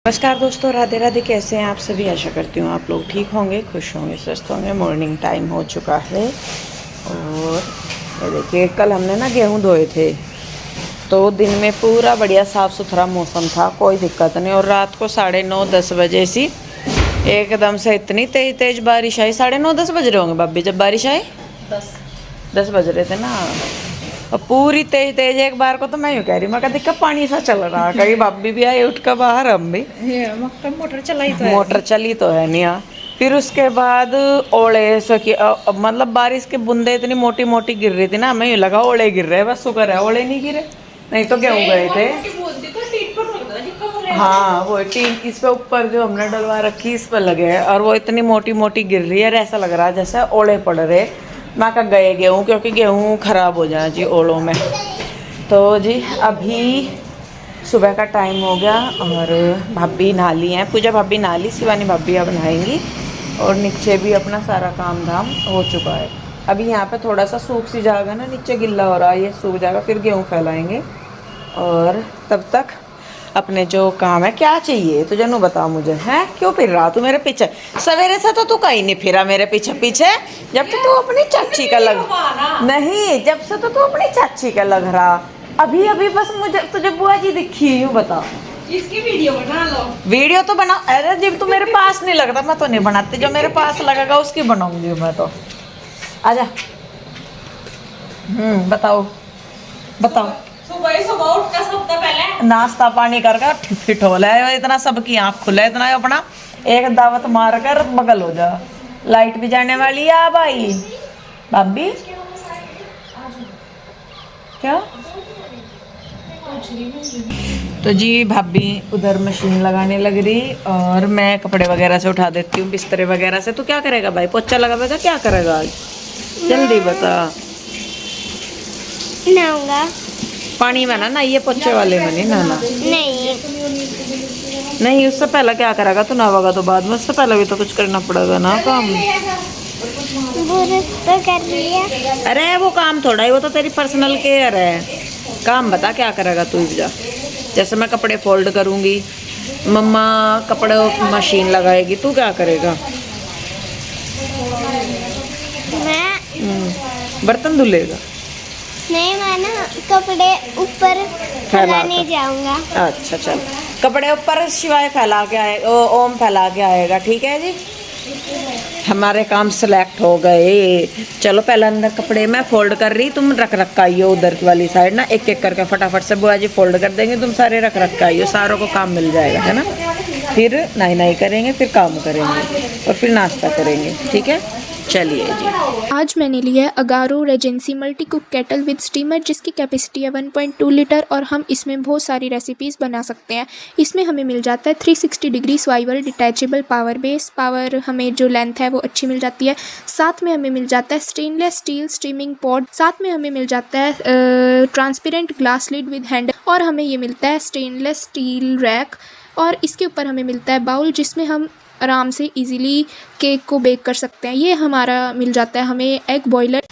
नमस्कार दोस्तों, राधे राधे। कैसे हैं आप सभी? आशा करती हूँ आप लोग ठीक होंगे, खुश होंगे, स्वस्थ होंगे। मॉर्निंग टाइम हो चुका है और ये देखिए, कल हमने ना गेहूँ धोए थे तो दिन में पूरा बढ़िया साफ़ सुथरा मौसम था, कोई दिक्कत नहीं। और रात को 9:30-10 बजे सी एकदम से इतनी तेज तेज बारिश आई। 9:30-10 बज रहे होंगे भाभी जब बारिश आई। 10 बज रहे थे ना। और पूरी तेज तेज एक बार को तो मैं यूँ कह रही, मैं कहा देखा पानी सा चल रहा। कहीं भाभी भी आई उठ कर बाहर, हम भी मोटर चलाई तो है। मोटर चली तो है नहीं। फिर उसके बाद ओले सो की मतलब बारिश के बूंदे इतनी मोटी मोटी गिर रही थी ना, हमें यूँ लगा ओले गिर रहे, बस शुक्र है ओले नहीं गिरे, नहीं तो गेहूँ गए थे। हाँ वो टीन इस पे ऊपर जो हमने डलवा रखी इस पर लगे है और वो इतनी मोटी मोटी गिर रही है, ऐसा लग रहा है जैसे ओले पड़ रहे। मैं का गए गेहूँ, क्योंकि गेहूँ खराब हो जाए जी ओलों में। तो जी अभी सुबह का टाइम हो गया और भाभी नहा ली हैं, पूजा भाभी नहा ली, शिवानी भाभी अब नहाएंगी और नीचे भी अपना सारा काम धाम हो चुका है। अभी यहाँ पे थोड़ा सा सूख सी जाएगा ना, नीचे गिल्ला हो रहा है, ये सूख जाएगा फिर गेहूँ फैलाएंगे। और तब तक अपने जो काम है, क्या चाहिए तुझे नू बता मुझे, है क्यों फिर रहा तू मेरे पीछे? सवेरे से तो तू कहीं नहीं फिरा मेरे पीछे पीछे, जब से तू अपनी चाची का लग नहीं, जब से तो तू अपनी चाची का लग रहा। अभी अभी बस मुझे तुझे बुआ जी दिखी, यूँ बता। इसकी वीडियो बना लो। वीडियो तो बना, अरे जब तू मेरे पास नहीं लगता मैं तो नहीं बनाती, जो मेरे पास लगेगा उसकी बनाऊंगी मैं तो। आजा। बताओ बताओ। सुबह उठ कर सबसे पहले नाश्ता पानी कर कर फिट हो ले, इतना सबकी आँख खुले, इतना अपना एक दावत मार कर बगल हो जा। लाइट भी जाने वाली है भाई भाभी। क्या तो जी भाभी उधर मशीन लगाने लग रही और मैं कपड़े वगैरह से उठा देती हूँ, बिस्तरे वगैरह से। तो क्या करेगा भाई, पोछा लगाएगा, क्या करेगा आज जल्दी बता। नहाऊंगा। पानी में ना ये पोछे वाले में नहीं नहाना। नहीं नहीं, उससे पहले क्या करेगा? तो नहाएगा तो बाद में, उससे पहले भी तो कुछ करना पड़ेगा ना काम। बुरश तो कर लिया। अरे वो काम थोड़ा ही, वो तो तेरी पर्सनल केयर है। काम बता क्या करेगा तू जा। जैसे मैं कपड़े फोल्ड करूँगी, मम्मा कपड़े मशीन लगाएगी, तू क्या करेगा? मैं बर्तन धुलेगा? नहीं, मैं ना कपड़े ऊपर फैलाने जाऊंगा। अच्छा चल, कपड़े ऊपर शिवाय फैला के आए, ओम फैला के आएगा, ठीक है जी। हमारे काम सिलेक्ट हो गए। चलो पहले अंदर कपड़े मैं फोल्ड कर रही, तुम रख रखा आइयो उधर वाली साइड ना, एक एक करके फटाफट से बुआ जी फोल्ड कर देंगे, तुम सारे रख रखा आइयो, सारों को काम मिल जाएगा, है ना। फिर नाई करेंगे, फिर काम करेंगे और फिर नाश्ता करेंगे, ठीक है। चलिए जी। आज मैंने लिया है Agaro Regency multi cook kettle with steamer, जिसकी कैपेसिटी है 1.2 लीटर और हम इसमें बहुत सारी रेसिपीज़ बना सकते हैं। इसमें हमें मिल जाता है 360 degree swivel detachable power base, power हमें जो लेंथ है वो अच्छी मिल जाती है। साथ में हमें मिल जाता है स्टेनलेस स्टील स्टीमिंग पॉट, साथ में हमें मिल जाता है transparent glass lid with handle और हमें ये मिलता है स्टेनलेस स्टील रैक। और इसके ऊपर हमें मिलता है बाउल, जिसमें हम आराम से इजीली केक को बेक कर सकते हैं। ये हमारा मिल जाता है हमें एग बॉयलर।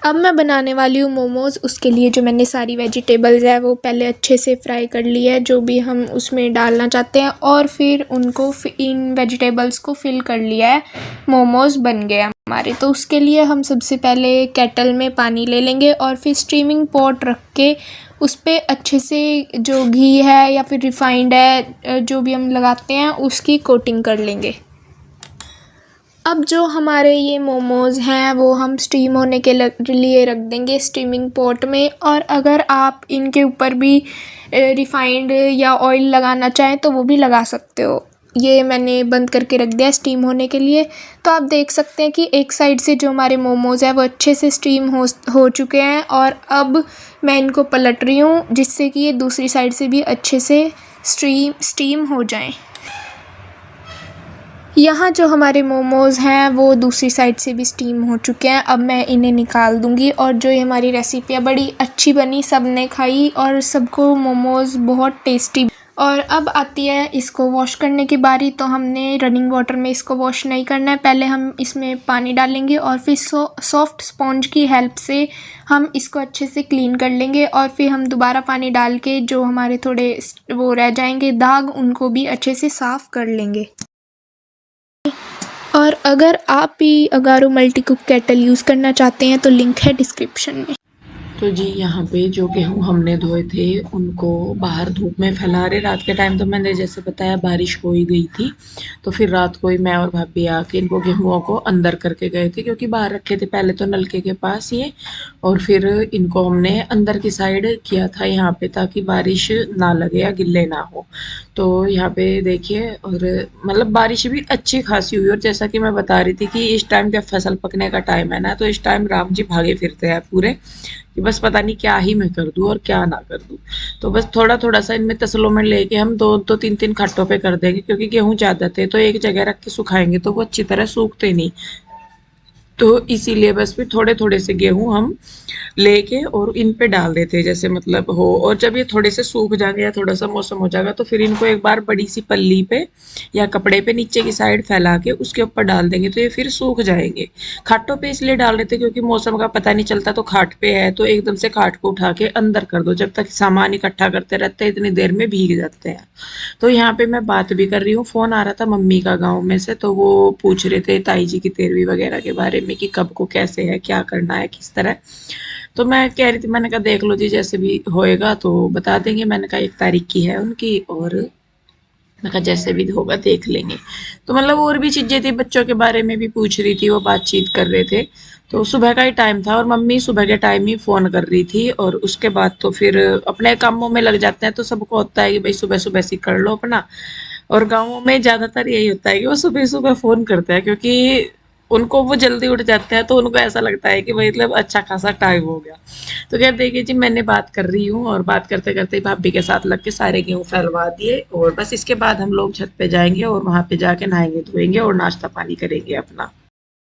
अब मैं बनाने वाली हूँ मोमोज़। उसके लिए जो मैंने सारी वेजिटेबल्स है वो पहले अच्छे से फ्राई कर ली है, जो भी हम उसमें डालना चाहते हैं, और फिर उनको इन वेजिटेबल्स को फिल कर लिया है। मोमोज़ बन गए हमारे। तो उसके लिए हम सबसे पहले केटल में पानी ले लेंगे और फिर स्टीमिंग पॉट रख के उस पर अच्छे से जो घी है या फिर रिफाइंड है जो भी हम लगाते हैं उसकी कोटिंग कर लेंगे। अब जो हमारे ये मोमोज़ हैं वो हम स्टीम होने के लिए रख देंगे स्टीमिंग पॉट में। और अगर आप इनके ऊपर भी रिफाइंड या ऑयल लगाना चाहें तो वो भी लगा सकते हो। ये मैंने बंद करके रख दिया स्टीम होने के लिए। तो आप देख सकते हैं कि एक साइड से जो हमारे मोमोज़ है वो अच्छे से स्टीम हो चुके हैं और अब मैं इनको पलट रही हूँ, जिससे कि ये दूसरी साइड से भी अच्छे से स्टीम हो जाएं। यहाँ जो हमारे मोमोज़ हैं वो दूसरी साइड से भी स्टीम हो चुके हैं। अब मैं इन्हें निकाल दूँगी। और जो ये हमारी रेसिपी है बड़ी अच्छी बनी, सब ने खाई और सबको मोमोज़ बहुत टेस्टी। और अब आती है इसको वॉश करने की बारी। तो हमने रनिंग वाटर में इसको वॉश नहीं करना है, पहले हम इसमें पानी डालेंगे और फिर सॉफ्ट स्पॉन्ज की हेल्प से हम इसको अच्छे से क्लीन कर लेंगे और फिर हम दोबारा पानी डाल के जो हमारे थोड़े वो रह जाएंगे दाग, उनको भी अच्छे से साफ़ कर लेंगे। और अगर आप भी Agaro multi cook kettle use करना चाहते हैं तो लिंक है डिस्क्रिप्शन में। तो जी यहाँ पे जो गेहूँ हमने धोए थे उनको बाहर धूप में फैला रहे। रात के टाइम तो मैंने जैसे बताया बारिश हो ही गई थी, तो फिर रात को ही मैं और भाभी आके इनको गेहूँओं को अंदर करके गए थे, क्योंकि बाहर रखे थे पहले तो नलके के पास ये, और फिर इनको हमने अंदर की साइड किया था यहाँ पे, ताकि बारिश ना लगे या गिल्ले ना हो। तो यहाँ पे देखिए, और मतलब बारिश भी अच्छी खासी हुई। और जैसा कि मैं बता रही थी कि इस टाइम जब फसल पकने का टाइम है ना, तो इस टाइम राम जी भागे फिरते हैं पूरे, कि बस पता नहीं क्या ही मैं कर दूं और क्या ना कर दूं। तो बस थोड़ा थोड़ा सा इनमें तसलों में लेके हम दो दो तीन तीन खट्टों पे कर देंगे, क्योंकि गेहूं ज़्यादा थे तो एक जगह रख के सुखाएंगे तो वो अच्छी तरह सूखते नहीं। तो इसीलिए बस फिर थोड़े थोड़े से गेहूं हम लेके और इन पे डाल देते हैं, जैसे मतलब हो। और जब ये थोड़े से सूख जाएंगे या थोड़ा सा मौसम हो जाएगा तो फिर इनको एक बार बड़ी सी पल्ली पे या कपड़े पे नीचे की साइड फैला के उसके ऊपर डाल देंगे, तो ये फिर सूख जाएंगे। खाटों पे इसलिए डाल देते क्योंकि मौसम का पता नहीं चलता, तो खाट पे है तो एकदम से खाट को उठा के अंदर कर दो, जब तक सामान इकट्ठा करते रहते हैं इतनी देर में भीग जाते हैं। तो यहाँ पे मैं बात भी कर रही हूँ, फ़ोन आ रहा था मम्मी का गाँव में से, तो वो पूछ रहे थे ताई जी की 13वीं वगैरह के बारे में कि कब को कैसे है, क्या करना है, किस तरह। तो मैं कह रही थी, मैंने कहा देख लो जी जैसे भी होएगा तो बता देंगे। मैंने कहा 1 तारीख की है उनकी, और मैं कहा जैसे भी होगा देख लेंगे। तो मतलब और भी चीज़ें थी, बच्चों के बारे में भी पूछ रही थी, वो बातचीत कर रहे थे। तो सुबह का ही टाइम था और मम्मी सुबह के टाइम ही फ़ोन कर रही थी, और उसके बाद तो फिर अपने कामों में लग जाते हैं। तो सबको होता है कि भाई सुबह सुबह से कर लो अपना, और गाँवों में ज़्यादातर यही होता है कि वो सुबह सुबह फ़ोन करते हैं, क्योंकि उनको वो जल्दी उठ जाते हैं, तो उनको ऐसा लगता है कि मतलब अच्छा खासा टाइम हो गया। तो क्या देखिए जी, मैंने बात कर रही हूँ और बात करते करते भाभी के साथ लग के सारे गेहूँ फैलवा दिए, और बस इसके बाद हम लोग छत पे जाएंगे और वहाँ पे जाके नहाएंगे धोएंगे और नाश्ता पानी करेंगे अपना।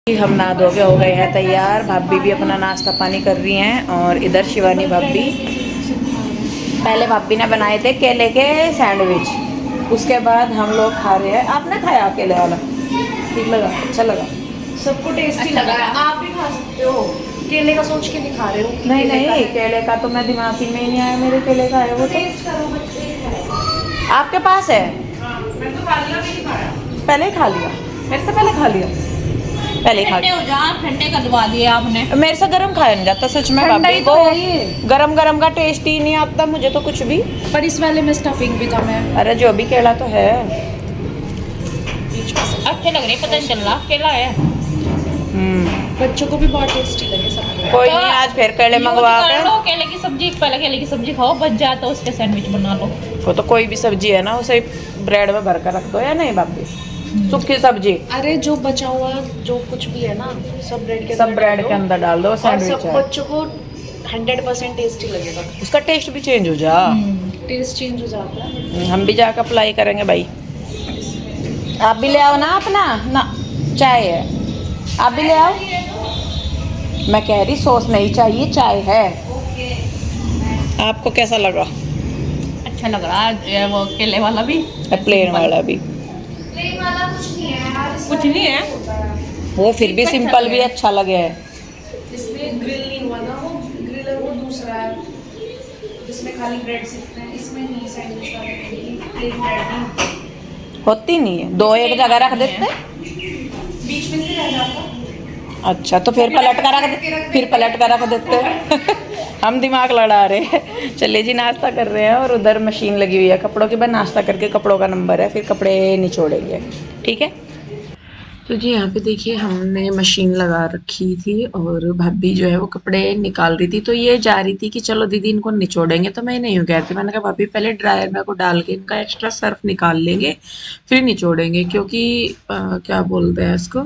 हम नहा धो के हो गए हैं तैयार, भाभी भी अपना नाश्ता पानी कर रही हैं, और इधर शिवानी भाभी, पहले भाभी ने बनाए थे केले के सैंडविच, उसके बाद हम लोग खा रहे हैं। आपने खाया केले वाला? ठीक लगा? अच्छा लगा? सबको टेस्टी लगा है, आप भी खा सकते हो। केले का सोच के नहीं खा रहे हो? नहीं नहीं, केले का तो मैं दिमाग ही में ही नहीं आया मेरे, केले का है वो। तो टेस्ट करो, बच्चे आपके पास है? मैं तो खा लिया, भी नहीं खाया। पहले ही खा लिया? मेरे से पहले खा लिया? पहले ही खा ठंडे लिया। हो जा, ठंडे करवा दिए आपने। मेरे से गरम खाया नहीं जाता सच में, ठंडा ही भाभी तो को है ये। गरम गरम का टेस्ट ही नहीं आता मुझे तो कुछ भी। पर इस वाले में स्टफिंग भी कम है। अरे जो भी केला तो है। अच्छे लग रहे, पता नहीं चल रहा केला है। बच्चों को भी बहुत टेस्टी लगे सबको। कोई नहीं, आज फिर केले मंगवा के। केले की सब्जी, पहले केले की सब्जी खाओ, बच जाए तो उसके सैंडविच बना लो। वो तो कोई भी सब्जी है ना, उसे ब्रेड में भर कर रख दो, या नहीं भाभी? सूखी सब्जी अरे जो बचा हुआ जो कुछ भी है ना, सब ब्रेड के सब ब्रेड के अंदर डाल दो, और सैंडविच सब है। बच्चों को 100% टेस्टी लगेगा। उसका टेस्ट भी चेंज हो जा। टेस्ट चेंज हो जाता है। हम भी जाकर अप्लाई करेंगे भाई। आप भी ले आओ ना अपना ना, चाय है, आप भी ले आओ। मैं कह रही सॉस नहीं चाहिए, चाय है। आपको कैसा लगा? अच्छा लग रहा है वो केले वाला भी, प्लेन वाला भी? कुछ नहीं है वो फिर भी सिंपल भी अच्छा लगे है। इसमें ग्रिल नहीं हुआ ना, वो ग्रिलर वो दूसरा है जिसमें खाली ब्रेड सिकते हैं, इसमें नहीं सैंडविच वाले प्लेन ब्रेड नहीं होती नहीं है, दो एक जगह रख देते। बीच में से रह जाता। अच्छा तो फिर पलट कर रख दे, फिर पलट कर रख देते। हम दिमाग लड़ा रहे हैं। चलिए जी, नाश्ता कर रहे हैं और उधर मशीन लगी हुई है कपड़ों की, बस नाश्ता करके कपड़ों का नंबर है, फिर कपड़े निचोड़ेंगे, ठीक है। तो जी यहाँ पे देखिए हमने मशीन लगा रखी थी और भाभी जो है वो कपड़े निकाल रही थी, तो ये जा रही थी कि चलो दीदी इनको निचोड़ेंगे, तो मैं नहीं यूँ कह रही थी। मैंने कहा भाभी पहले ड्रायर में को डाल के इनका एक्स्ट्रा सर्फ निकाल लेंगे फिर निचोड़ेंगे, क्योंकि क्या बोलते हैं इसको,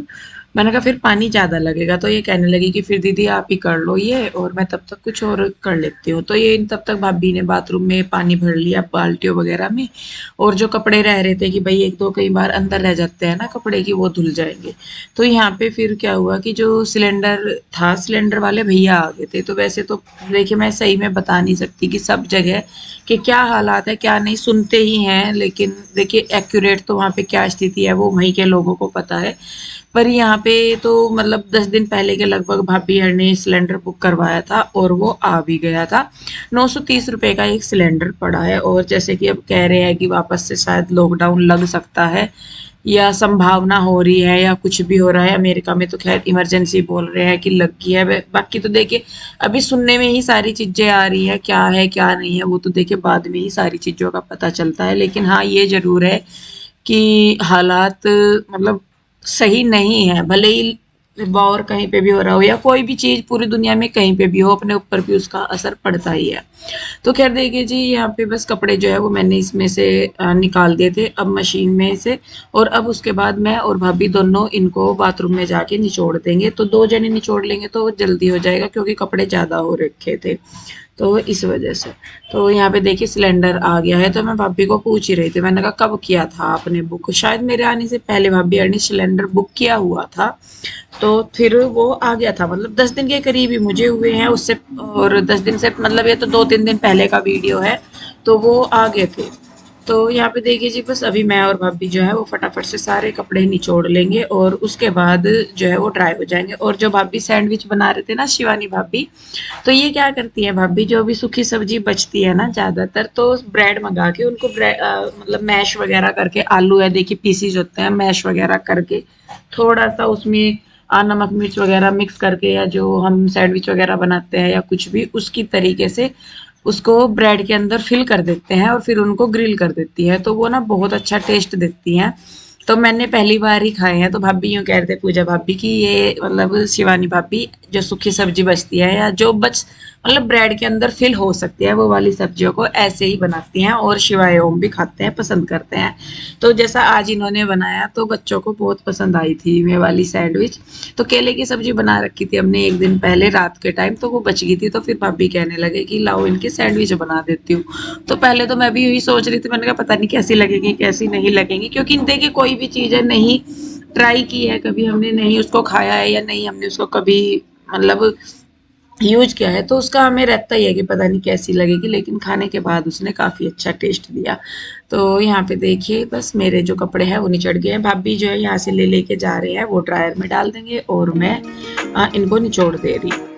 मैंने कहा फिर पानी ज़्यादा लगेगा। तो ये कहने लगी कि फिर दीदी आप ही कर लो ये, और मैं तब तक कुछ और कर लेती हूँ। तो ये तब तक भाभी ने बाथरूम में पानी भर लिया बाल्टियों वगैरह में, और जो कपड़े रह रहे थे कि भाई एक दो कई बार अंदर रह जाते हैं ना कपड़े की, वो धुल जाएंगे। तो यहाँ पे फिर क्या हुआ कि जो सिलेंडर था, सिलेंडर वाले भैया आ गए थे। तो वैसे तो देखिए मैं सही में बता नहीं सकती कि सब जगह कि क्या हालात है क्या नहीं, सुनते ही हैं, लेकिन देखिए एक्यूरेट तो वहाँ पे क्या स्थिति है वो वहीं के लोगों को पता है। पर यहाँ पे तो मतलब 10 दिन पहले के लगभग भाभी ने सिलेंडर बुक करवाया था और वो आ भी गया था। 930 रुपए का एक सिलेंडर पड़ा है, और जैसे कि अब कह रहे हैं कि वापस से शायद लॉकडाउन लग सकता है या संभावना हो रही है या कुछ भी हो रहा है। अमेरिका में तो खैर इमरजेंसी बोल रहे हैं कि लग गई है। बाकी तो देखिए अभी सुनने में ही सारी चीजें आ रही है क्या नहीं है वो तो देखिए बाद में ही सारी चीजों का पता चलता है। लेकिन हाँ ये जरूर है कि हालात मतलब सही नहीं है, भले ही वॉर कहीं पे भी हो रहा हो या कोई भी चीज पूरी दुनिया में कहीं पे भी हो, अपने ऊपर भी उसका असर पड़ता ही है। तो खैर देखिए जी, यहाँ पे बस कपड़े जो है वो मैंने इसमें से निकाल दिए थे अब मशीन में से, और अब उसके बाद मैं और भाभी दोनों इनको बाथरूम में जाके निचोड़ देंगे। तो 2 जने निचोड़ लेंगे तो जल्दी हो जाएगा, क्योंकि कपड़े ज़्यादा हो रखे थे तो इस वजह से। तो यहाँ पे देखिए सिलेंडर आ गया है, तो मैं भाभी को पूछ ही रही थी, मैंने कहा कब किया था आपने बुक? शायद मेरे आने से पहले भाभी ने सिलेंडर बुक किया हुआ था, तो फिर वो आ गया था, मतलब 10 दिन के करीब ही मुझे हुए हैं उससे, और 10 दिन से मतलब ये तो 2-3 दिन पहले का वीडियो है, तो वो आ गए थे। तो यहाँ पे देखिए जी, बस अभी मैं और भाभी जो है वो फटाफट से सारे कपड़े निचोड़ लेंगे और उसके बाद जो है वो ड्राई हो जाएंगे। और जो भाभी सैंडविच बना रहे थे ना, शिवानी भाभी, तो ये क्या करती है भाभी, जो भी सूखी सब्जी बचती है ना ज्यादातर, तो ब्रेड मंगा के उनको मतलब मैश वगैरह करके, आलू है देखिए पीसीज होते हैं, मैश वगैरह करके थोड़ा सा उसमें नमक मिर्च वगैरह मिक्स करके, या जो हम सैंडविच वगैरह बनाते हैं या कुछ भी उसकी तरीके से उसको ब्रेड के अंदर फिल कर देते हैं और फिर उनको ग्रिल कर देती है, तो वो ना बहुत अच्छा टेस्ट देती हैं। तो मैंने पहली बार ही खाए हैं, तो भाभी यूँ कह रहे थे पूजा भाभी की ये मतलब शिवानी भाभी जो सूखी सब्जी बचती है या जो बच मतलब ब्रेड के अंदर फिल हो सकती है वो वाली सब्जियों को ऐसे ही बनाती हैं, और शिवाय ओम भी खाते हैं, पसंद करते हैं। तो जैसा आज इन्होंने बनाया तो बच्चों को बहुत पसंद आई थी ये वाली सैंडविच। तो केले की सब्जी बना रखी थी हमने एक दिन पहले रात के टाइम, तो वो बच गई थी, तो फिर भाभी कहने लगे कि लाओ इनकी सैंडविच बना देती हूँ। तो पहले तो मैं भी यही सोच रही थी, मैंने कहा पता नहीं कैसी लगेगी कैसी नहीं लगेगी, क्योंकि देखिए कोई भी चीज़ है नहीं ट्राई की है कभी हमने, नहीं उसको खाया है या नहीं हमने उसको कभी मतलब यूज किया है, तो उसका हमें रहता ही है कि पता नहीं कैसी लगेगी, लेकिन खाने के बाद उसने काफ़ी अच्छा टेस्ट दिया। तो यहाँ पे देखिए बस मेरे जो कपड़े हैं वो निचड़ गए हैं, भाभी जो है यहाँ से ले लेके जा रहे हैं, वो ड्रायर में डाल देंगे और मैं इनको निचोड़ दे रही हूँ।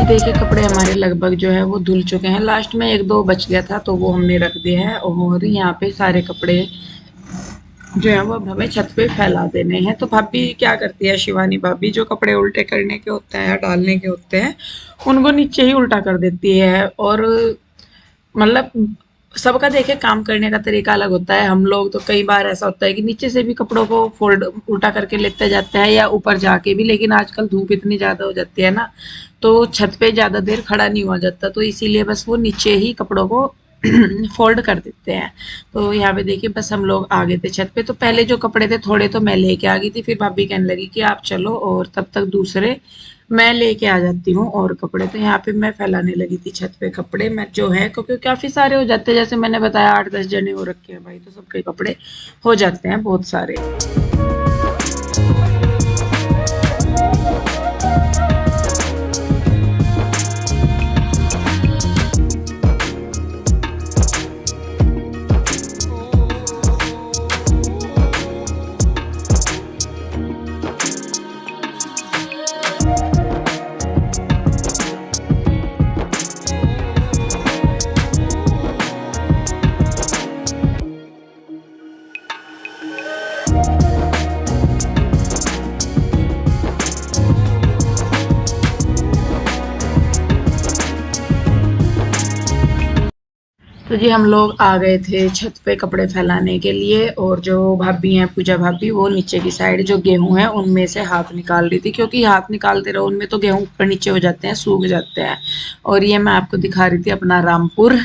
देखिए कपड़े हमारे लगभग जो है वो धुल चुके हैं, लास्ट में 1-2 बच गया था तो वो हमने रख दिया है, और यहाँ पे सारे कपड़े जो है वो अब हमें छत पे फैला देने हैं। तो भाभी क्या करती है शिवानी भाभी, जो कपड़े उल्टे करने के होते हैं या डालने के होते हैं उनको नीचे ही उल्टा कर देती है। और मतलब सबका देखिए काम करने का तरीका अलग होता है, हम लोग तो कई बार ऐसा होता है कि नीचे से भी कपड़ों को फोल्ड उल्टा करके लेते जाते हैं या ऊपर जाके भी, लेकिन आजकल धूप इतनी ज़्यादा हो जाती है ना, तो छत पे ज़्यादा देर खड़ा नहीं हुआ जाता, तो इसीलिए बस वो नीचे ही कपड़ों को फोल्ड कर देते हैं। तो यहाँ पे देखिए बस हम लोग आ गए थे छत पे, तो पहले जो कपड़े थे थोड़े तो मैं लेके आ गई थी, फिर भाभी कहने लगी कि आप चलो और तब तक दूसरे मैं लेके आ जाती हूँ और कपड़े। तो यहाँ पे मैं फैलाने लगी थी छत पे कपड़े, मैं जो है क्योंकि काफ़ी सारे हो जाते हैं, जैसे मैंने बताया 8-10 जने हो रखे हैं भाई, तो सबके कपड़े हो जाते हैं बहुत सारे। तो जी हम लोग आ गए थे छत पे कपड़े फैलाने के लिए, और जो भाभी हैं पूजा भाभी, वो नीचे की साइड जो गेहूं है उनमें से हाथ निकाल रही थी, क्योंकि हाथ निकालते रहो उनमें तो गेहूं ऊपर नीचे हो जाते हैं, सूख जाते हैं। और ये मैं आपको दिखा रही थी अपना रामपुर,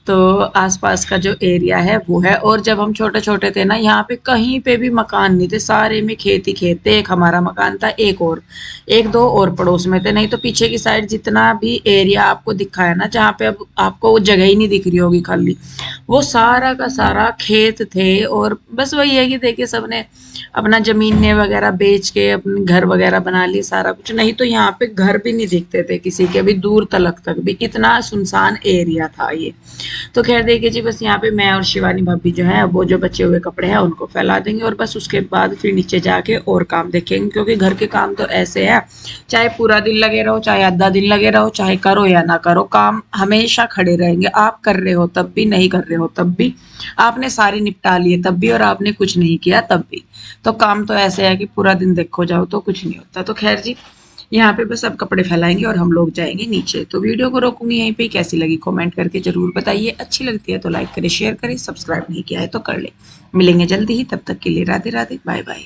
तो आसपास का जो एरिया है वो है। और जब हम छोटे छोटे थे ना, यहाँ पे कहीं पे भी मकान नहीं थे, सारे में खेत ही खेत थे। एक हमारा मकान था, एक दो और पड़ोस में थे, नहीं तो पीछे की साइड जितना भी एरिया आपको दिखा है ना, जहाँ पे अब आपको वो जगह ही नहीं दिख रही होगी खाली, वो सारा का सारा खेत थे। और बस वही है कि देखिए सबने अपना जमीनें वगैरह बेच के अपने घर वगैरह बना लिए सारा कुछ, नहीं तो यहाँ पे घर भी नहीं दिखते थे किसी के भी, दूर तक भी इतना सुनसान एरिया था ये। तो खैर देखिए जी, बस यहाँ पे मैं और शिवानी भाभी जो है वो जो बचे हुए कपड़े हैं उनको फैला देंगे, और बस उसके बाद फिर नीचे जाके और काम देखेंगे, क्योंकि घर के काम तो ऐसे है, चाहे पूरा दिन लगे रहो, चाहे आधा दिन लगे रहो, चाहे करो या ना करो, काम हमेशा खड़े रहेंगे। आप कर रहे हो तब भी, नहीं कर रहे हो तब भी, आपने सारे निपटा लिए तब भी, और आपने कुछ नहीं किया तब भी। तो काम तो ऐसे है कि पूरा दिन देखो जाओ तो कुछ नहीं होता। तो खैर जी, यहाँ पे बस अब कपड़े फैलाएंगे और हम लोग जाएंगे नीचे। तो वीडियो को रोकूंगी यहीं पे, कैसी लगी कमेंट करके जरूर बताइए, अच्छी लगती है तो लाइक करें, शेयर करें, सब्सक्राइब नहीं किया है तो कर ले। मिलेंगे जल्दी ही, तब तक के लिए राधे राधे, बाय बाय।